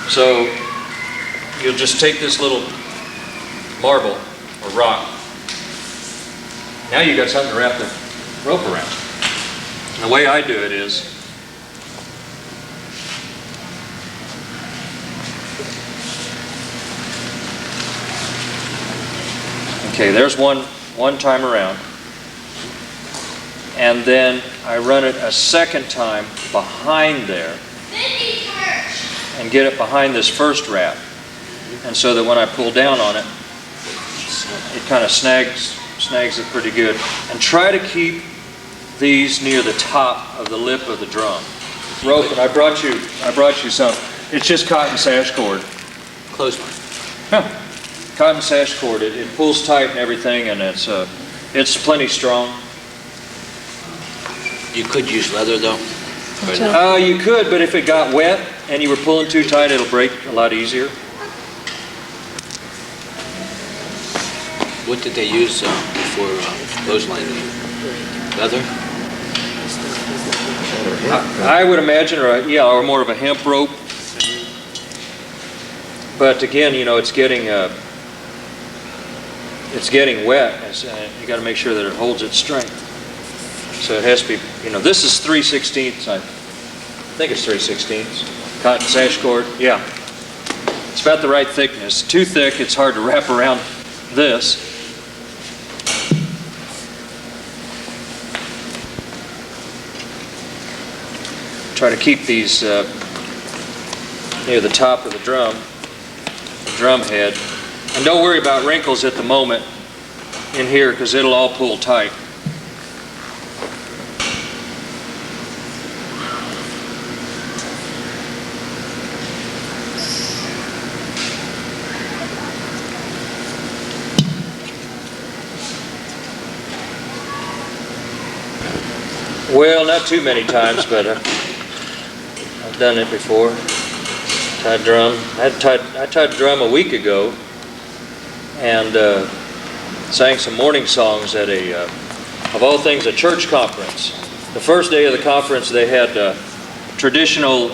So, you'll just take this little marble or rock. Now you got something to wrap the rope around. And the way I do it is, okay, there's one time around. And then I run it a second time behind there and get it behind this first wrap. And so that when I pull down on it, it kind of snags it pretty good. And try to keep these near the top of the lip of the drum. Rope, and I brought you some. It's just cotton sash cord. Close one. Yeah. Cotton sash cord. It pulls tight and everything, and it's plenty strong. You could use leather though. You could, but if it got wet and you were pulling too tight, it'll break a lot easier. What did they use before clotheslining? Leather? I would imagine, or more of a hemp rope. But again, it's getting wet. You got to make sure that it holds its strength. So it has to be, this is 3/16. I think it's 3/16. Cotton sash cord, yeah. It's about the right thickness. Too thick, it's hard to wrap around this. Try to keep these near the top of the drum head. And don't worry about wrinkles at the moment in here because it'll all pull tight. Well, not too many times, but I've done it before. Tied drum. I tied drum a week ago and sang some morning songs at of all things, a church conference. The first day of the conference, they had traditional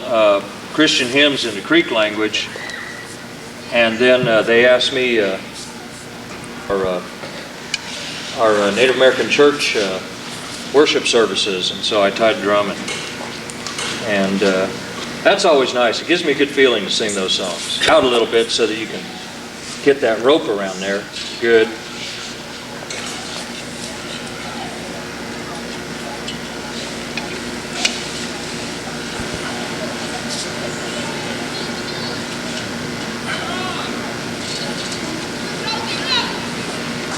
Christian hymns in the Creek language, and then they asked me, our Native American church worship services, and so I tied drum, and that's always nice. It gives me a good feeling to sing those songs. Out a little bit so that you can get that rope around there. Good.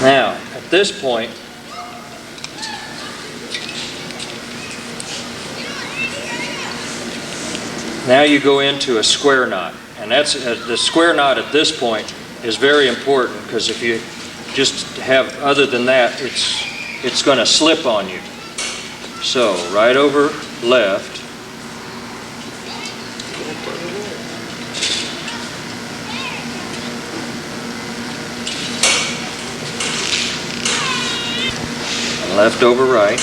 Now, at this point, now you go into a square knot, and that's the square knot at this point is very important because if you just have other than that, it's going to slip on you. So right over left. And left over right.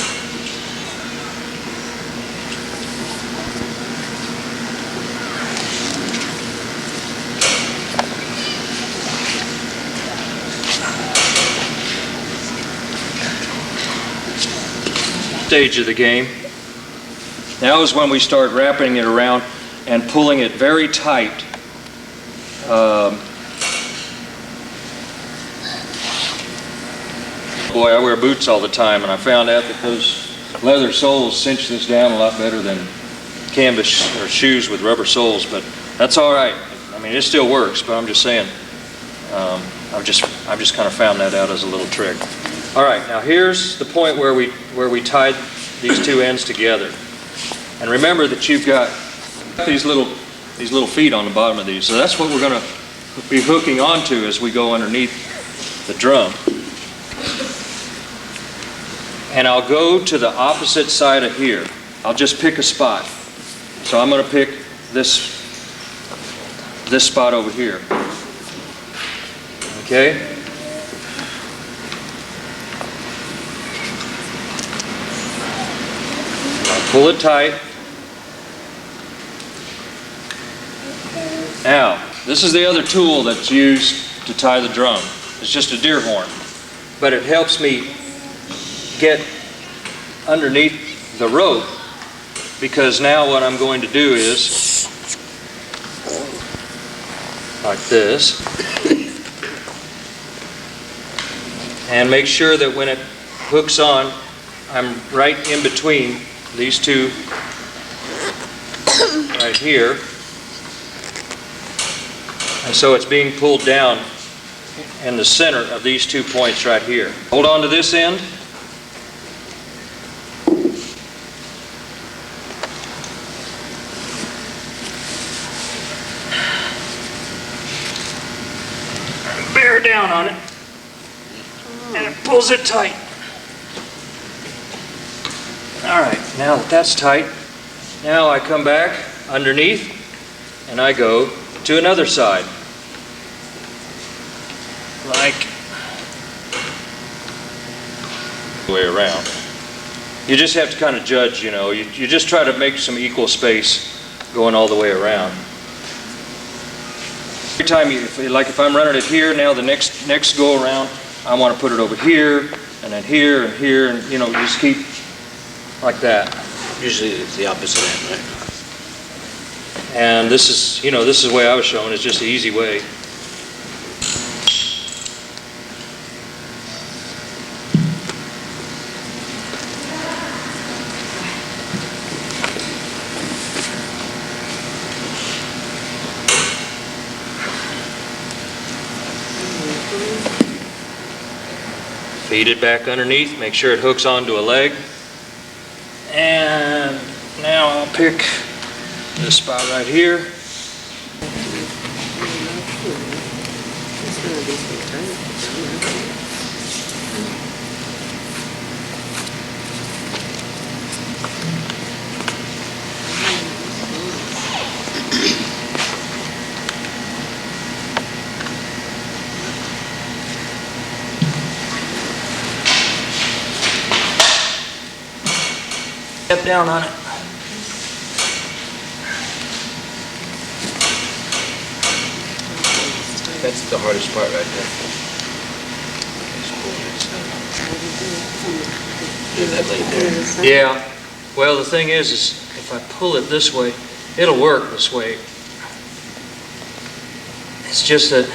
Stage of the game. Now is when we start wrapping it around and pulling it very tight. Boy, I wear boots all the time, and I found out that those leather soles cinch this down a lot better than canvas or shoes with rubber soles, but that's all right. I mean, it still works, but I'm just saying, I've just kind of found that out as a little trick. All right, now here's the point where we tied these two ends together. And remember that you've got these little feet on the bottom of these, so that's what we're going to be hooking onto as we go underneath the drum. And I'll go to the opposite side of here. I'll just pick a spot. So I'm going to pick this spot over here. Okay? I'll pull it tight. Now, this is the other tool that's used to tie the drum. It's just a deer horn. But it helps me get underneath the rope, because now what I'm going to do is like this, and make sure that when it hooks on, I'm right in between these two right here, and so it's being pulled down in the center of these 2 points right here. Hold on to this end. Bear down on it, and it pulls it tight. All right, now that that's tight, now I come back underneath and I go to another side. Like the way around. You just have to kind of judge, you know, you just try to make some equal space going all the way around. Every time if I'm running it here, now the next go around, I want to put it over here, and then here, and here, and you know, just keep like that. Usually it's the opposite end, right? And this is the way I was showing. It's just the easy way. Feed it back underneath, make sure it hooks onto a leg. And now I'll pick this spot right here. Step down on it. That's the hardest part right there. That late there. Yeah. Well, the thing is if I pull it this way, it'll work this way. It's just that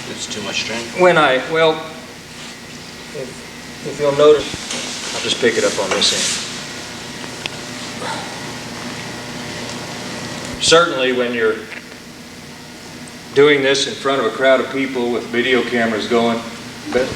It's too much strength. when if you'll notice, I'll just pick it up on this end. Certainly when you're doing this in front of a crowd of people with video cameras going, but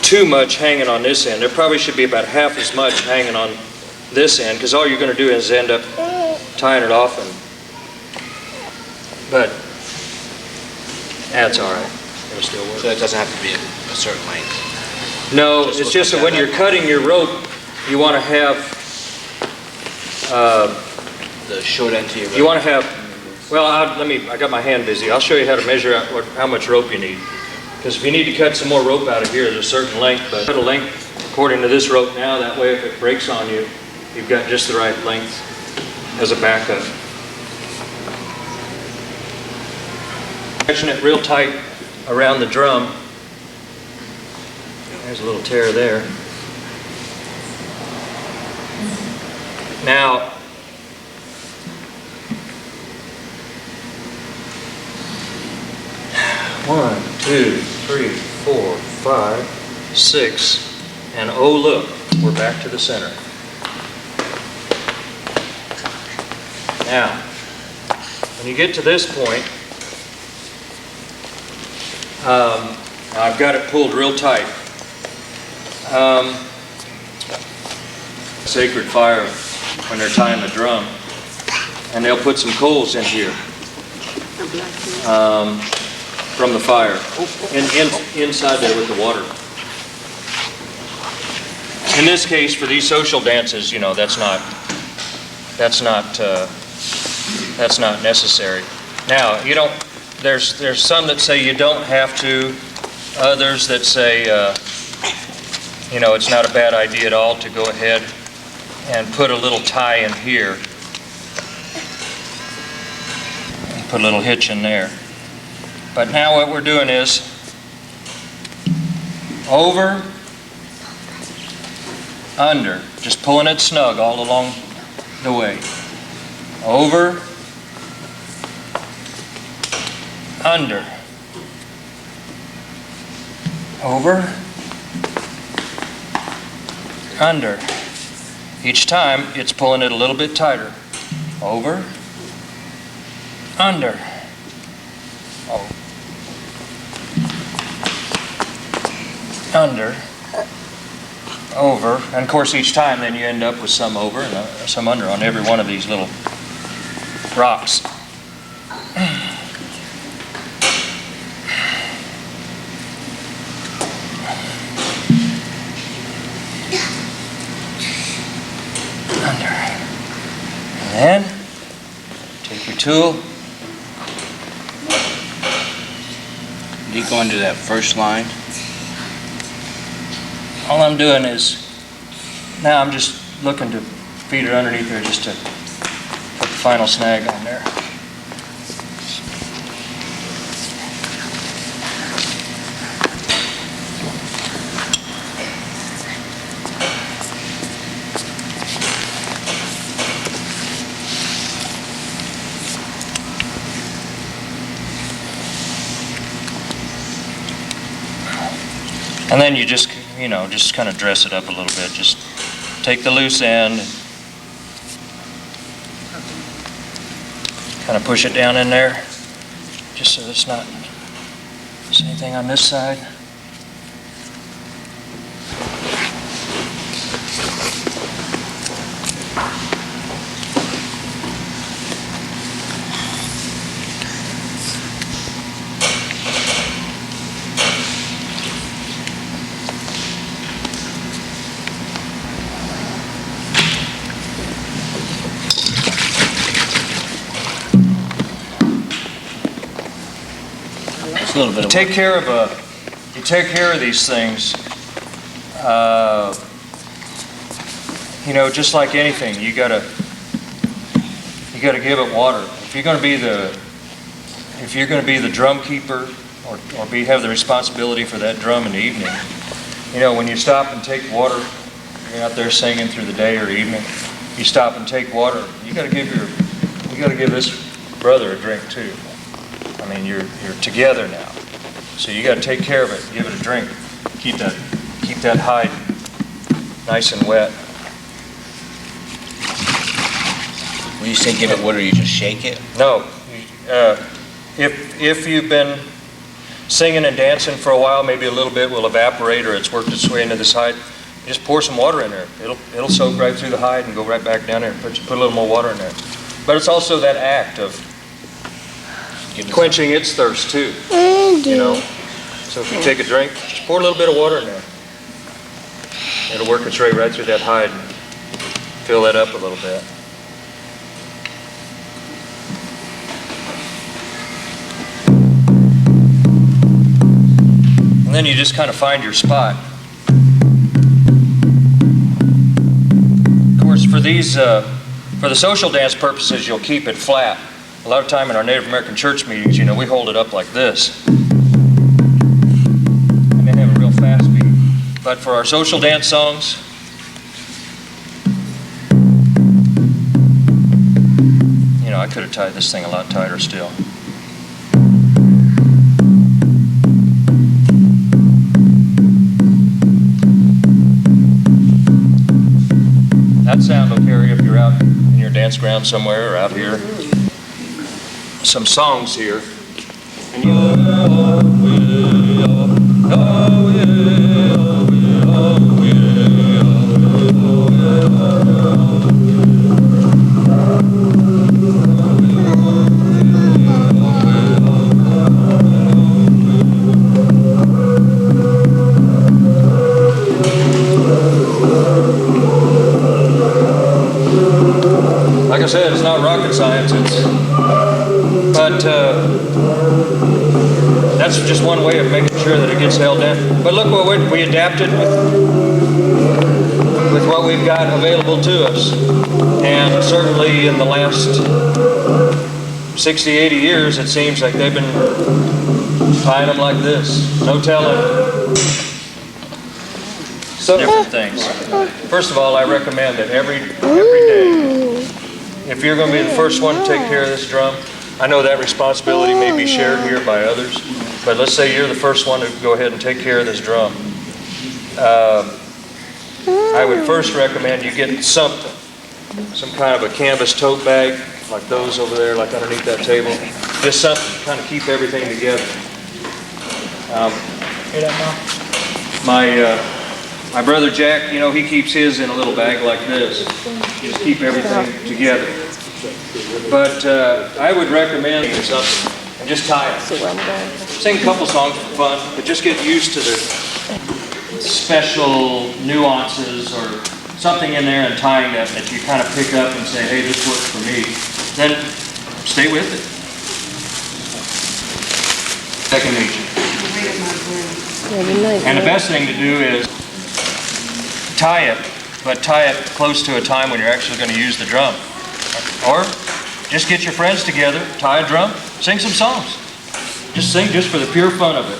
too much hanging on this end. There probably should be about half as much hanging on this end, because all you're going to do is end up tying it off, but that's all right. It'll still work. So it doesn't have to be a certain length. No, it's just that when you're cutting your rope, you want to have The short end to your rope. you want to have. Well, I got my hand busy. I'll show you how to measure out how much rope you need. Because if you need to cut some more rope out of here, there's a certain length, but cut a length according to this rope now. That way if it breaks on you, you've got just the right length as a backup. Catching it real tight around the drum. There's a little tear there. Now, one, two, three, 4, 5, 6, and oh look, we're back to the center. Now, when you get to this point, I've got it pulled real tight. Sacred fire when they're tying the drum, and they'll put some coals in here from the fire, inside there with the water. In this case, for these social dances, you know, that's not necessary. Now, you don't. There's some that say you don't have to. Others that say, you know, it's not a bad idea at all to go ahead and put a little tie in here. And put a little hitch in there. But now what we're doing is over, under, just pulling it snug all along the way. Over, under, over, under. Each time it's pulling it a little bit tighter. Over, under, over, under, over, and of course each time then you end up with some over and some under on every one of these little rocks. Under. And then take your tool. You go into that first line. All I'm doing is, now I'm just looking to feed it underneath there just to put the final snag on there. And then you just, you know, just kind of dress it up a little bit. Just take the loose end, kind of push it down in there, just so there's not anything on this side. A little bit You of take care of these things. You know, just like anything, you gotta give it water. If you're gonna be the drum keeper or have the responsibility for that drum in the evening, you know, when you stop and take water, you're out there singing through the day or evening, you stop and take water, you gotta give this brother a drink too. I mean, you're together now, so you got to take care of it. Give it a drink. Keep that hide nice and wet. When you say give it water, you just shake it? No, if you've been singing and dancing for a while, maybe a little bit will evaporate or it's worked its way into this hide. Just pour some water in there. It'll soak right through the hide and go right back down there. Put a little more water in there. But it's also that act of quenching its thirst too, you know. So if you take a drink, just pour a little bit of water in there. It'll work its way right through that hide and fill that up a little bit. And then you just kind of find your spot. these, for the social dance purposes, you'll keep it flat. A lot of time in our Native American church meetings, you know, we hold it up like this. And then have a real fast beat. But for our social dance songs, you know, I could have tied this thing a lot tighter still. That sound will carry if you're out in your dance ground somewhere or out here. Some songs here. And like I said, it's not rocket science, but that's just one way of making sure that it gets held in. But look what we adapted with what we've got available to us. And certainly in the last 60, 80 years, it seems like they've been tying them like this. No telling. So different things. First of all, I recommend that every day, if you're going to be the first one to take care of this drum, I know that responsibility may be shared here by others, but let's say you're the first one to go ahead and take care of this drum. I would first recommend you get something, some kind of a canvas tote bag, like those over there, like underneath that table. Just something to kind of keep everything together. My brother Jack, you know, he keeps his in a little bag like this. Just keep everything together. But I would recommend something and just tie it. Sing a couple songs for fun, but just get used to the special nuances or something in there and tying that you kind of pick up and say, hey, this works for me. Then stay with it. Second nature. And the best thing to do is tie it, but tie it close to a time when you're actually going to use the drum. Or just get your friends together, tie a drum, sing some songs. Just sing just for the pure fun of it.